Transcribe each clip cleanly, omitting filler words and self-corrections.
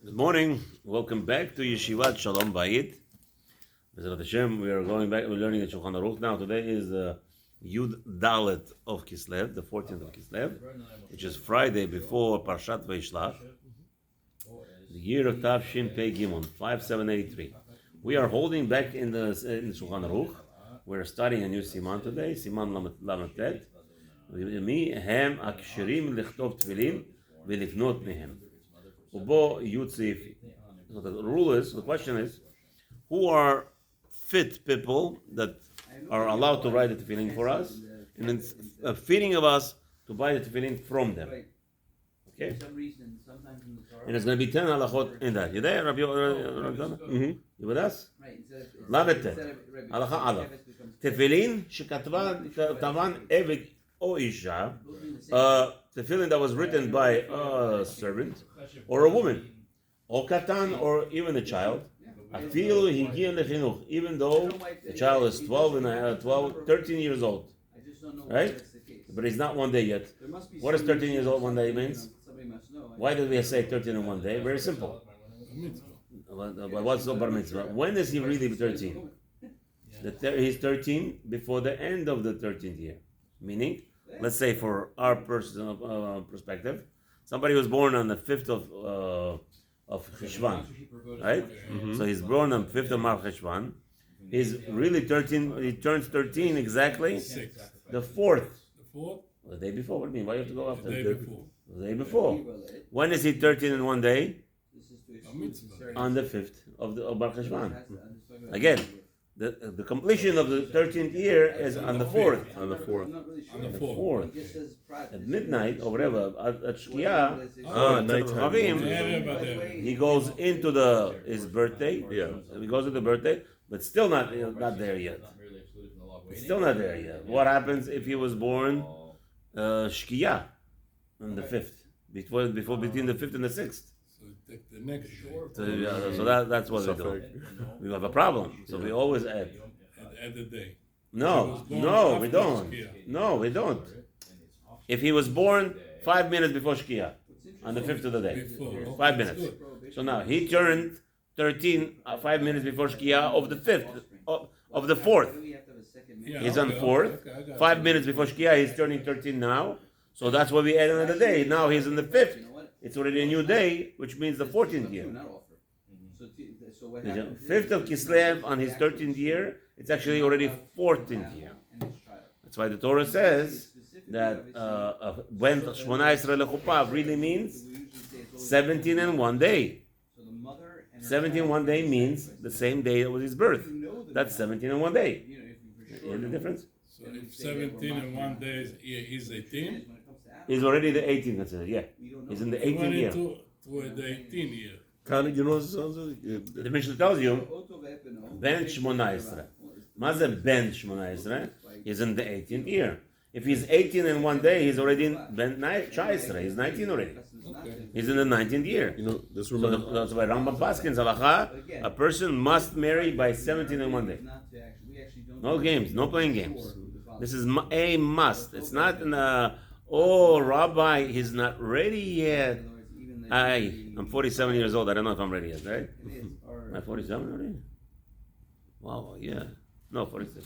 Good morning. Welcome back to Yeshivat Shalom Bayit. B'ezrat Hashem, we are going back. We're learning the Shulchan Aruch now. Today is the Yud Dalet of Kislev, the 14th of Kislev, which is Friday before Parshat Vayishlach, the year of Tavshin Pei Gimon 5783. We are holding back in the Shulchan Aruch. We're studying a new Siman today, Siman Lametet. Mi hem akshirim lichtov tefillin v'lifnot mehem. Ubo Yutzif. So the rule is, the question is, who are fit people that are allowed to write the tefillin for us, and it's fitting of us to buy the tefillin from them. Okay? And it's going to be 10 halachot in that. You there, Rabbi You with us? Lametet. Halacha Aleph. Tefillin shekatavan eved o isha. Tefillin that was written by a servant or a woman, or katan, or even a child. Even though the child is 13 years old, right? But he's not one day yet. What does 13 years old one day means? Why did we say 13 in one day? Very simple. But what's the bar mitzvah? When is he really 13? He's 13 before the end of the 13th year. Meaning, let's say for our personal perspective, somebody was born on the 5th of Cheshvan, right? Mm-hmm. So he's born on 5th of Mar Cheshvan. He's really 13. He turns 13 exactly the 4th. The 4th? The day before. What do you mean? Why do you have to go after? The day before. When is he 13 in one day? On the 5th of Mar Cheshvan. Again, the completion of the 13th year is on the 4th. On the 4th. At midnight or whatever, at Shkia, he goes into his birthday. Yeah. He goes into the birthday, but still not there yet. It's still not there yet. What happens if he was born Shkia on the 5th? Between the 5th and the 6th? Take the next so that's what we do. We have a problem. So we always add. Add the day. No, we don't. No, we don't. If he was born 5 minutes before Shkia, on the 5th of the day. 5 minutes. So now, he turned 13 5 minutes before Shkia of the 5th, of the 4th. He's on 4th. 5 minutes before Shkia, he's turning 13 now. So that's what we add another day. Now he's in the 5th. It's already a new day, which means the 14th year. 5th of Kislev on his 13th year, it's actually already 14th year. That's why the Torah says that when Shmona Yisrael Lechupav really means 17 and 1 day. 17 1 day means the same day that was his birth. That's 17 and 1 day. You know the difference? So if 17 and 1 day is 18? He's already the 18th, yeah. He's in the 18th year. To the 18th year. You know what it sounds like? The Mishnah tells you, Ben Shmona Yisrael. Maze Ben Shmona Yisrael is in the 18th year. If he's 18 in 1 day, he's already in Ben Yisrael. He's 19 already. Okay. He's in the 19th year. You know, this so that's why Rambam Paskins Halacha, a person must marry by 17 in 1 day. No games, no playing games. This is a must. It's not in Rabbi, he's not ready yet. I'm 47 years old. I don't know if I'm ready yet, right? Am I 47 already? Wow, yeah. No, 46.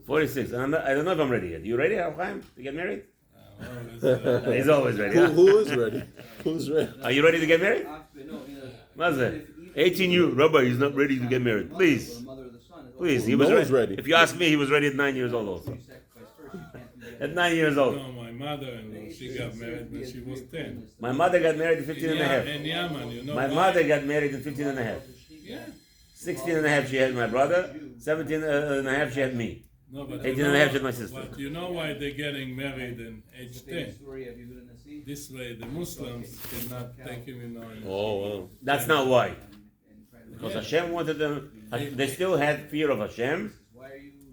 46. I don't know if I'm ready yet. You ready, Chaim, to get married? He's always ready. Who is ready? Who's ready? Are you ready to get married? What's that? 18 you, Rabbi, he's not ready to get married. Please. Please, he was ready. If you ask me, he was ready at 9 years old also. At 9 years old. No, my mother, she got married when she was 10. My mother got married at 15 and a half. In Yemen, you know. My mother got married at 15 and a half. Yeah. 16 and a half she had my brother. 17 and a half she had me. No, but 18 and a half she had my sister. But you know why they're getting married in age 10? This way the Muslims cannot take him in. Oh, wow. That's not why. Because Hashem wanted them, they still had fear of Hashem,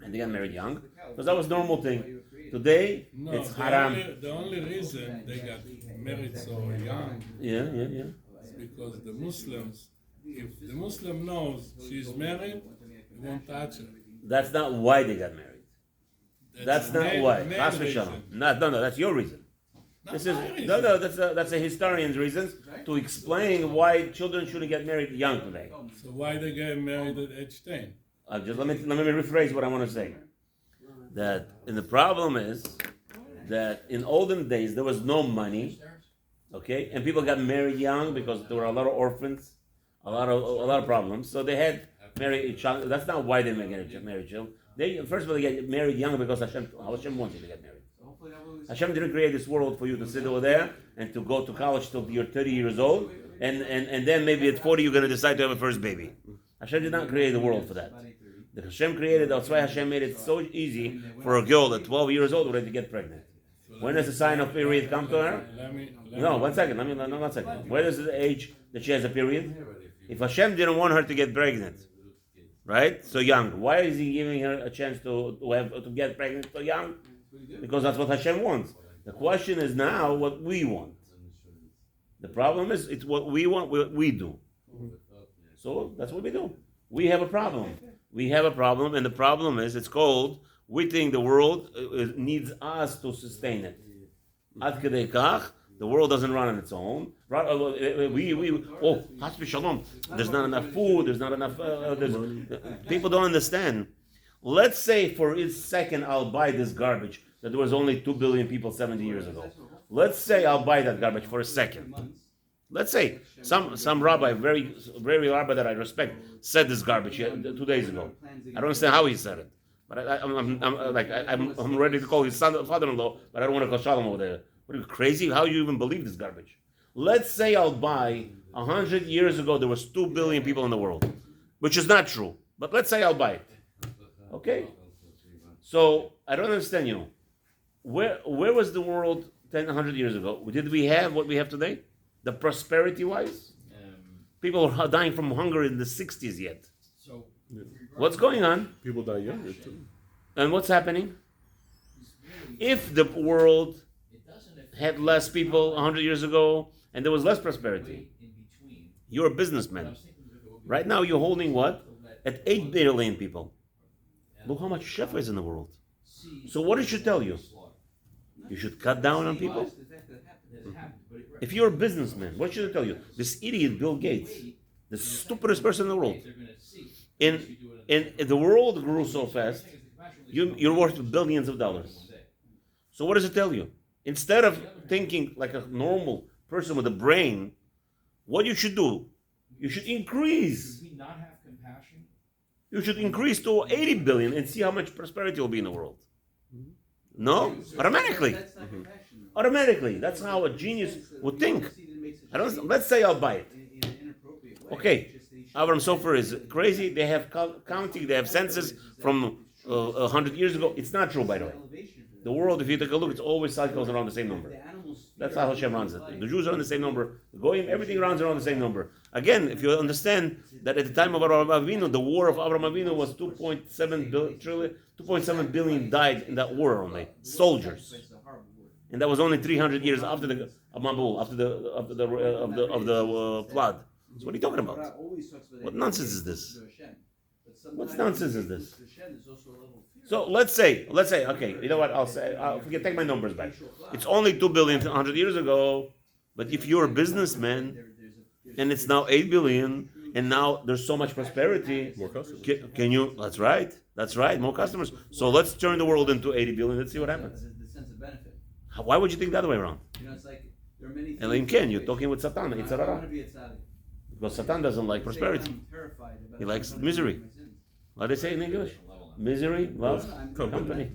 and they got married young. Because that was a normal thing. Today, it's haram. The only reason they got married so young is because the Muslims, if the Muslim knows she's married, he won't touch her. That's not why they got married. That's not why. No, that's your reason. This is no. That's a historian's reasons to explain why children shouldn't get married young today. So why they get married at age 10? Just let me rephrase what I want to say. And the problem is that in olden days there was no money, okay, and people got married young because there were a lot of orphans, a lot of problems. So they had married each other. That's not why they get married children. First of all, they get married young because Hashem wants you to get married. Hashem didn't create this world for you to sit over there and to go to college till you're 30 years old, and then maybe at 40 you're going to decide to have a first baby. Hashem did not create the world for that. The Hashem created, that's why Hashem made it so easy for a girl at 12 years old already to get pregnant. When does the sign of period come to her? No, 1 second. No, 1 second. Where is the age that she has a period? If Hashem didn't want her to get pregnant, right? So young. Why is He giving her a chance to get pregnant so young? Because that's what Hashem wants. The question is now what we want. The problem is it's what we want, what we do. So that's what we do. We have a problem. And the problem is it's called, we think the world needs us to sustain it. Ad kedei kach, the world doesn't run on its own. Hasbi shalom. There's not enough food. There's not enough. People don't understand. Let's say for a second I'll buy this garbage that there was only 2 billion people 70 years ago. Let's say I'll buy that garbage for a second. Let's say some rabbi, very very rabbi that I respect, said this garbage 2 days ago. I don't understand how he said it, but I'm ready to call his father-in-law, but I don't want to call Shalom over there. What are you crazy? How do you even believe this garbage? Let's say I'll buy 100 years ago there was 2 billion people in the world, which is not true. But let's say I'll buy it. Okay? So I don't understand, where was the world 100 years ago? Did we have what we have today? The prosperity-wise? People are dying from hunger in the 60s yet. So what's going on? People die younger too. And what's happening? If the world had less people 100 years ago and there was less prosperity, you're a businessman. Right now you're holding what? At 8 billion people. Look how much shefa is in the world. So what it should tell you? You should cut down on people? If you're a businessman, what should it tell you? This idiot Bill Gates, the stupidest person in the world. In the world grew so fast, you're worth billions of dollars. So what does it tell you? Instead of thinking like a normal person with a brain, what you should do? You should increase. You should increase to 80 billion and see how much prosperity will be in the world. No? Automatically. Automatically. That's how a genius would think. Let's say I'll buy it. Okay. Avram Sofer is crazy. They have counting, they have census from 100 years ago. It's not true, by the way. The world, if you take a look, it's always cycles around the same number. That's how Hashem runs it. The Jews are on the same number. The Goyim, everything runs around the same number. Again, if you understand that at the time of Avraham Avinu, the war of Avraham Avinu was 2.7 billion died in that war only, soldiers, and that was only 300 years after the Mabul, after the flood. So what are you talking about? What nonsense is this? What nonsense is this? So let's say, okay, you know what? I'll take my numbers back. It's only 2 billion 100 years ago, but if you're a businessman, and it's now 8 billion, and now there's so much prosperity, More customers. Can you? That's right, more customers. So let's turn the world into 80 billion. Let's see what happens. Why would you think the other way around? Elohim Ken, you're talking with Satan. It's because Satan doesn't like prosperity. He likes misery. What do they say in English? Misery, love, company.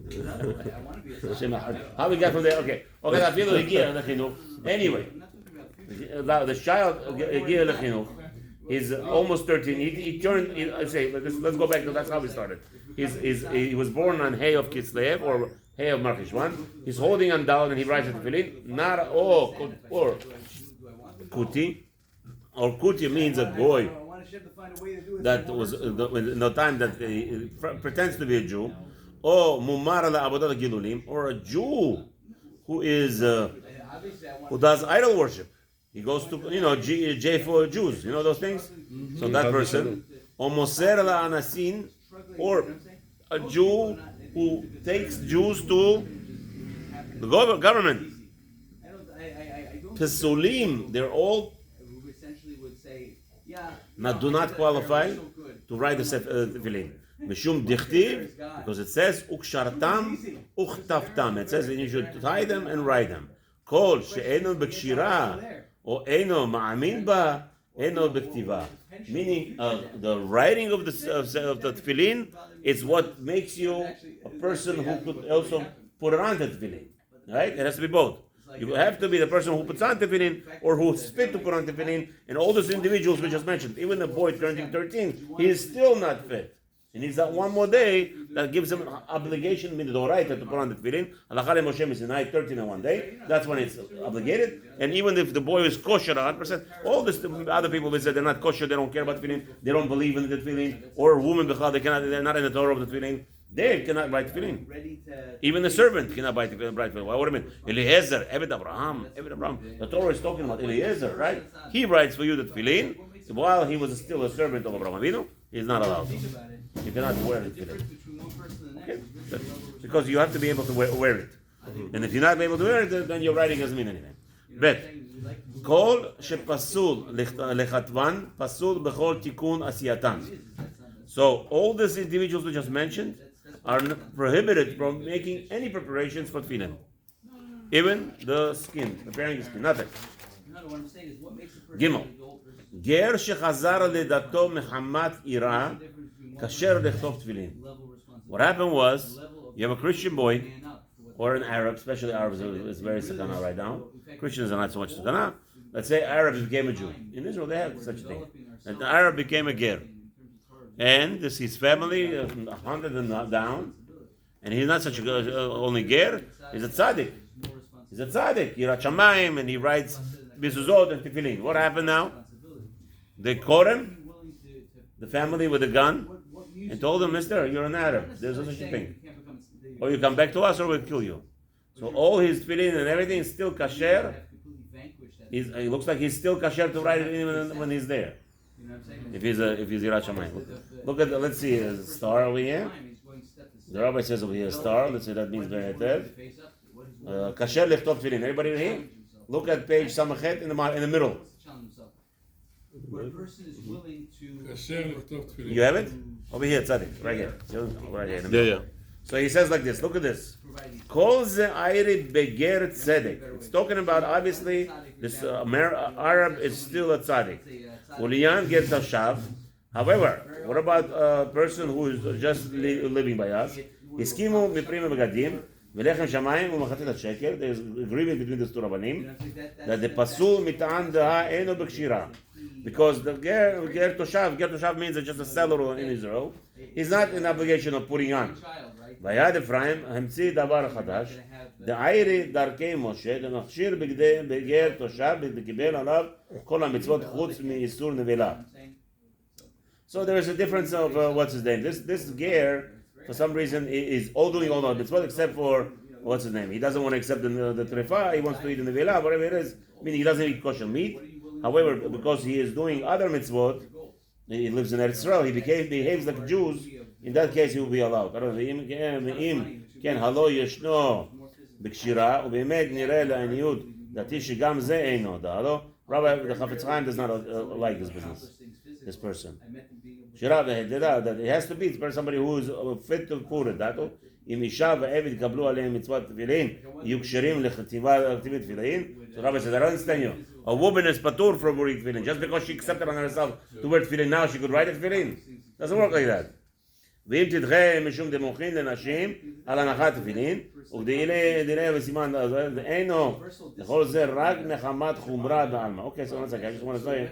How we got from there? Okay. Anyway, the child is almost 13. He turned. Let's go back to that's how we started. He was born on Hay of Kislev or Hay of Marchishwan. He's holding on down and he writes at the Tefillin. Or Kuti. Or Kuti means a goy. That was in the time that he pretends to be a Jew, or Mumar ala Avodat Gilulim, or a Jew who is who does idol worship. He goes to J for Jews, those things. So that person, or Moser ala Anasin, or a Jew who takes Jews to the government. Pesulim, they're all who essentially would say, do not qualify to write the tefillin. Mishum dichtiv, because it says ukshartam uchtavtam. It says that you should tie them and write them. Kol she'eno b'kshira or eno ma'amin ba eno b'ktiva. Meaning, the writing of the tefillin is what makes you a person who could also put it on the tefillin. Right? It has to be both. You have to be the person who puts on tefillin or who is fit to put on tefillin. And all those individuals we just mentioned, even the boy turning 13, he is still not fit. He needs that one more day that gives him an obligation, midoraita, to put on the tefillin. Halacha Moshe is 13 in one day. That's when it's obligated. And even if the boy is kosher 100%, all this other people will say they're not kosher, they don't care about tefillin, they don't believe in the tefillin, or a woman they're not in the Torah of the tefillin. They cannot write tefillin. Even the servant cannot write tefillin. What do you mean? Eliezer, Eved Abraham. The Torah is talking about Eliezer, right? He writes for you the tefillin while he was still a servant of Abraham Avinu. He's not allowed. You cannot wear the tefillin. Okay? Because you have to be able to wear it. And if you're not able to wear it, then your writing doesn't mean anything. But Kol shepasul lechatvan pasul bechol tikun asiyatan. So all these individuals we just mentioned are prohibited from making any preparations for tefillin. Even the skin, preparing the skin, nothing. Gimel. Ger shechazar ledato mechamat ira kasher lechtov tefillin. What happened was, you have a Christian boy, or an Arab, especially Arabs, it's very sakana right now. Christians are not so much sakana. Let's say Arabs became a Jew. In Israel they have such a thing. And the Arab became a ger. And this his family, 100 and down, and he's not such a good only ger. He's a tzaddik. He's a tzaddik. Yirat Shamayim, and he writes mezuzot and tefillin. What happened now? They caught him, the family with a gun, and told him, "Mister, you're an Arab. There's no such a thing. Or you come back to us, or we'll kill you." So all his tefillin and everything is still kasher. It looks like he's still kasher to write it even when he's there. If he's Yirat Shamayim. Look at let's see a star over here. The rabbi says over here a star. Let's say that means Be'etev. Kasher lechtov tefillin. Everybody here? Look at page Samachet in the middle. You have it? Over here, Tzadik. Right here. Right here in the middle. Yeah. So he says like this. Look at this. Kol ze ayri beger tzedek. It's talking about obviously this Arab is still a tzaddik. Uliyan ger tashav. However, what about a person who is just living by us? Hiskimu miprim begadim velechem shamayim u'machatet shekel. There's agreement between the two rabbanim that the pasul mitan daha eno b'kshira. Because the ger toshav means it's just a seller in Israel. He's not in obligation of putting on. Vayad Ephraim hamtzi davar chadash. The ayri darkei Moshe the machshir beger toshav bekibel alav kol hamitzvot chutz miisur nevela. So there is a difference of what's his name. This ger for some reason is all doing all the mitzvot except for what's his name. He doesn't want to accept the trefa. He wants to eat the nevela, whatever it is. Meaning he doesn't eat kosher meat. However, because he is doing other mitzvot, he lives in Eretz Israel, he behaves like Jews, in that case he will be allowed. כן, הלא ישנו בקשירה, ובאמת נראה לעניות דעתי שגם זה אינו. Rabbi, the Chafetz Chaim does not like this business, this person. That it has to be somebody who is fit to put it. אם אישה ועבד יקבלו עליהם מצוות תפילין, יהיו כשרים לכתיבת תפילין. So Rabbi says, I don't understand you. A woman is patur from wearing tefillin. Just because she accepted on herself to wear tefillin now, she could write a tefillin. Doesn't work like that. ואם תדחה משום דמוכין לנשים על הנחת תפילין, ובדיני וסימן אינו, לכל זה רק מחמת חומרה בעלמא. Okay, so one second, I just want to say,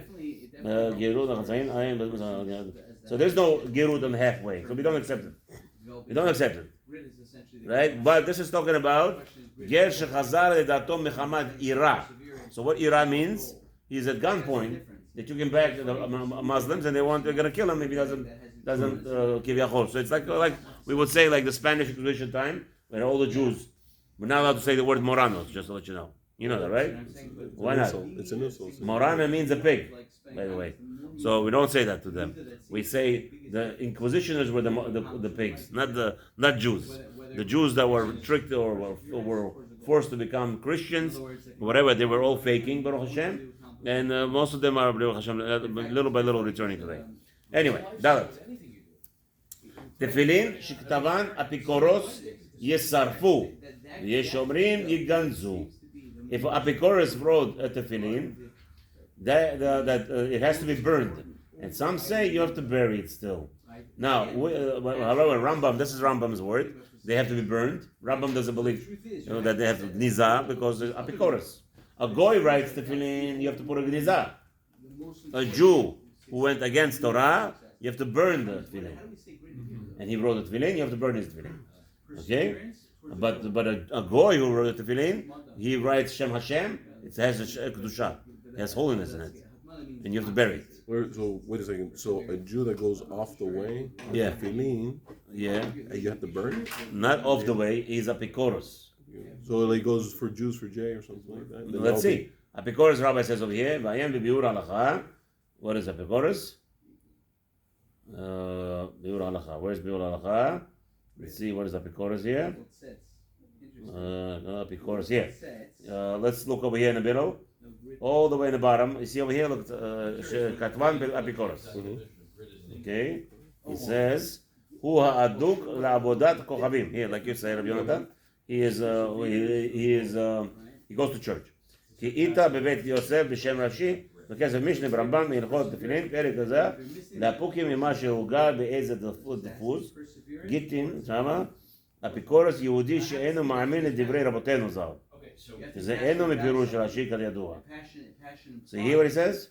גרות החצאים, so there's no gerut on halfway, so we don't accept it. We don't accept it. Right? But this is talking about ger shechazar ledato mechamat ira. So what ira means? He's at gunpoint. They took him back to the Muslims, and they're going to kill him if he doesn't kivyachol. So it's like we would say like the Spanish Inquisition time, when all the Jews were not allowed to say the word moranos. Just to let you know. You know that, right? Why not? It's an insult. Morana means a pig, by the way. So we don't say that to them. We say the Inquisitioners were the pigs, not Jews. The Jews that were tricked or were forced to become Christians, whatever. They were all faking, Baruch Hashem, and most of them are Baruch Hashem, little by little returning today. Anyway, Dalet. Tefillin שכתבן אפיקורוס ישרפו, ויש אומרים יגנזו. If Apikoros wrote a tefillin, that it has to be burned, and some say you have to bury it still. Now, however, Rambam, this is Rambam's word, they have to be burned. Rambam doesn't believe that they have to gniza because there's Apikoros. A goy writes tefillin, you have to put a gniza. A Jew who went against Torah, you have to burn the tefillin. And he wrote the tefillin, you have to burn his tefillin. Okay? But a goy who wrote the tefillin, he writes Shem Hashem, it has a kedusha, it has holiness in it, and you have to bury it. So wait a second. So a Jew that goes off the way, Yeah. tefillin, Yeah, you have to burn it. not off the way, he's Apikoros. So it like goes for Jews for J or something like that. Then Let's that'll see. Apikoros, Rabbi says over here, Vayem v'biur halacha. What is Apikoros? Biur halacha. Where's biur halacha? Let's see, what is Apikoros here? Apikoros here. Let's look over here in the middle. All the way in the bottom. You see over here, look, Katvan Apikoros. Okay? He says, Hu ha'aduk la'avodat kochavim. Here, like you say, Rabbi Yonatan, he goes to church. כי איתה בבית יוסף בשם רש"י, בכסף משנה ברמב"ם מהלכות תפילין, פרק הזה, לאפוקים ממה שהוגה באיזה דפוס, גיטין, שמה, אפיקורוס יהודי שאינו מאמין לדברי רבותינו ז"ל. שזה אינו מפירוש רש"י כידוע. So you hear what he says?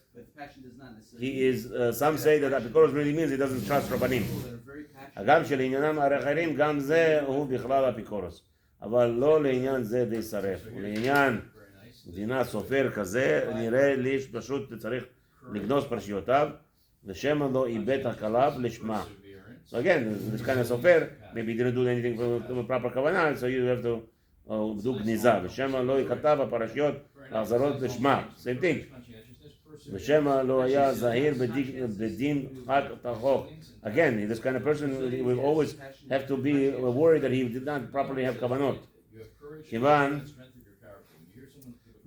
He is, some say that אפיקורוס really means he doesn't trust רבנים. הגם שלעניינם האחרים, גם זה הוא בכלל אפיקורוס. אבל לא לעניין זה די שרף. ולעניין מדינה סופר כזה, נראה לי שפשוט צריך לגנוז פרשיותיו, ושמא לא איבד הקלב לשמה. So again, this kind of סופר, maybe he didn't do anything for proper כוונה, so you have to do גניזה, ושמא לא יכתב הפרשיות החזרות לשמה. Same thing. ושמא לא היה זהיר בדין חד תחוק. Again, this kind of person will always have to be worried that he did not properly have כוונות. כיוון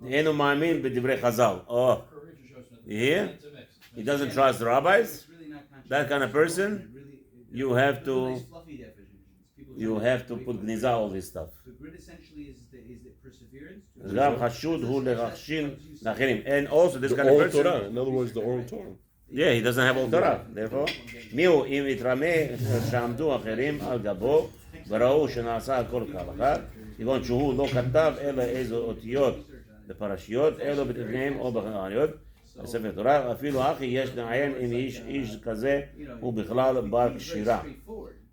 אינו מאמין בדברי חז"ל. Oh, you hear? He doesn't trust the rabbis. That kind of person, you have to put gniza, all this stuff. The grid essentially is the perseverance. גם חשוד הוא להכשיל לאחרים. And also this The kind of oral person, Torah. In other words, the oral Torah. yeah, he doesn't have all Torah. Therefore, מי הוא אם יתרמה שעמדו אחרים על גבו וראו שנעשה הכל כהלכה, כגון שהוא לא כתב אלא איזו אותיות בפרשיות, אלו בתבניהם או בחניות, בספר תורה, אפילו אחי יש לעיין אם איש כזה הוא בכלל בר כשירה.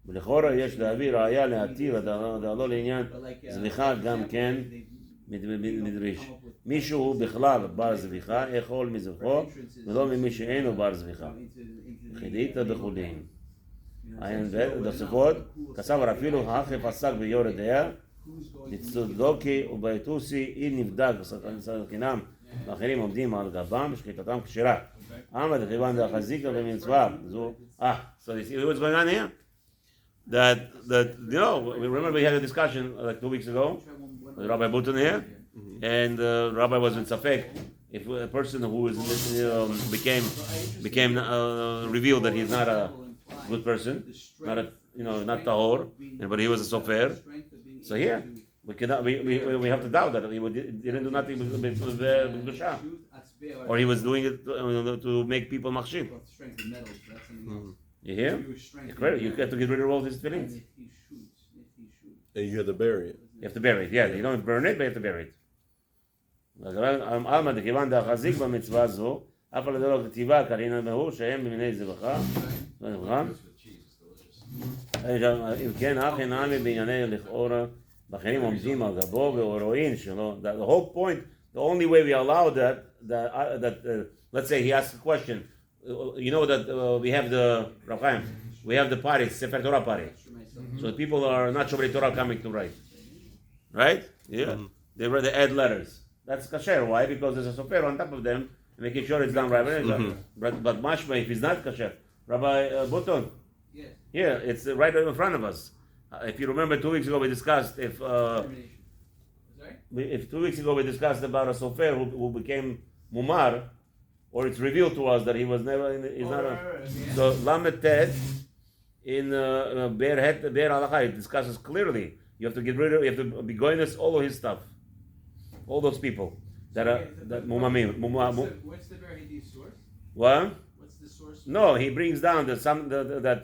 ולכאורה יש להביא ראיה להתיר דעלו לעניין זביחה גם כן מדריש. מישהו הוא בכלל בר זביחה, יכול מזבחו, ולא ממי שאינו בר זביחה. חידית בחולין. עין דוספות, כסף אפילו האחי פסק ביורדיה, לצדוקי ובייתוסי אי נבדק חינם ואחרים עומדים על גבם ושחיטתם כשרה. עמד כיוון דחזיקה במצווה. So you see what's going on here? That you know, remember we had a discussion like 2 weeks ago with Rabbi Button here, and Rabbi was in Safek if a person who is became revealed that he's not a good person, not a not tahor, but he was a sofer. So here we cannot we have to doubt that he didn't do nothing with Gusha, or he was doing it to make people machshir. You hear? You have to get rid of all these feelings. And you have to bury it. You have to bury it. Yeah, you don't burn it, but you have to bury it. עלמא דכיוון דאחזיק במצווה זו, אף על ידי לא כתיבה קרינא בהו שהם במיני זבחה. אם כן, אחי נעמי בענייני לכאורה, באחרים עומדים על גבו ורואים שלא. The whole point, the only way we allow that let's say he asks a question. You know that we have the Rav Chaim, we have the party, Sefer Torah party. So the people are not Shovrei Torah coming to write. Right? Yeah. They add letters. That's kasher. Why? Because there's a sofer on top of them, making sure it's done right. But mashma, if it's not kasher, Rabbi Button, yeah, it's right in front of us. If you remember 2 weeks ago, we discussed if if 2 weeks ago we discussed about a sofer who became mumar, or it's revealed to us that he was never, he's not a, so Lamed Tet in Be'er Halacha, it discusses clearly, you have to get rid of, you have to be going this, all of his stuff, all those people that are, that mumamim. What's the Be'er Halacha source? What? What's the source? No, he brings down that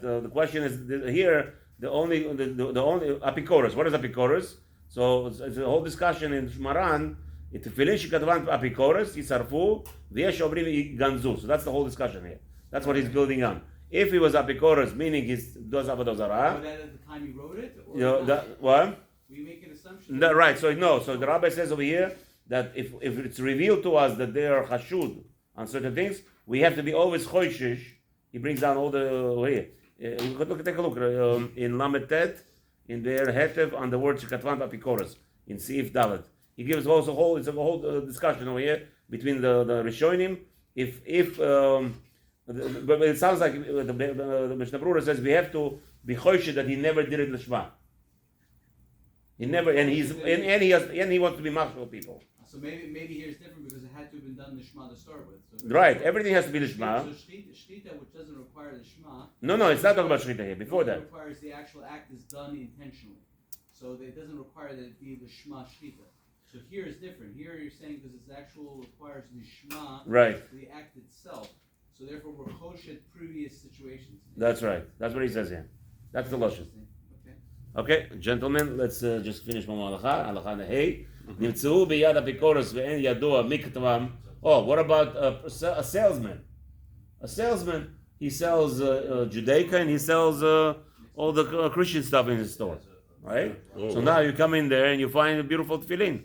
the question is here the only apikoros. What is apikoros? So it's a whole discussion in Shmaran. It's tefillin shekatvan apikoros yisarfu v'yesh omrim ganzu. So that's the whole discussion here. That's what he's building on. If he was apikoros, meaning he does avodah zarah. Was that at the time he wrote it? Or You know, what? We make an assumption. Right. So no. So the rabbi says over here that if it's revealed to us that they are chashud on certain things, we have to be always choishish. He brings down all the take a look in Lamed Tet, in their hetev on the word shekatvan apikoros in Seif Dalet. He gives also it's a whole discussion over here between the Rishonim. But it sounds like the Mishnah Berurah says we have to be choishish that he never did it l'shma. He never, and he wants to be machshel people. So maybe here it's different because it had to have been done lishma to start with. So Right, everything has to be lishma. So shtita, which doesn't require lishma. No, it's not talking about shrita here. Before that, It requires the actual act is done intentionally. So it doesn't require that it be lishma shtita. So here is different. Here you're saying because it's actual requires lishma. Right. The act itself. So therefore we're choshed previous situations. That's right. That's what he says here. That's the lashon. Okay. Okay, gentlemen, let's just finish one more halacha. Halacha nehei. Nimtzeu biyad apikoros ve'en yadoa miktavam. Oh, what about a salesman? A salesman, he sells Judaica and he sells all the Christian stuff in his store, right? So now you come in there and you find a beautiful tefillin.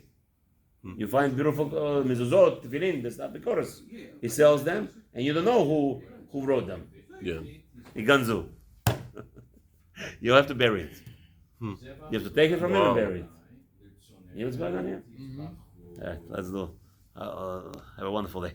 You find beautiful mezuzot, tefillin, that's apikoros. He sells them, and you don't know who wrote them. Yeah. Iganzu. You have to bury it. You have to take it from him and bury it. You know what's going on here? All right, let's do. Have a wonderful day.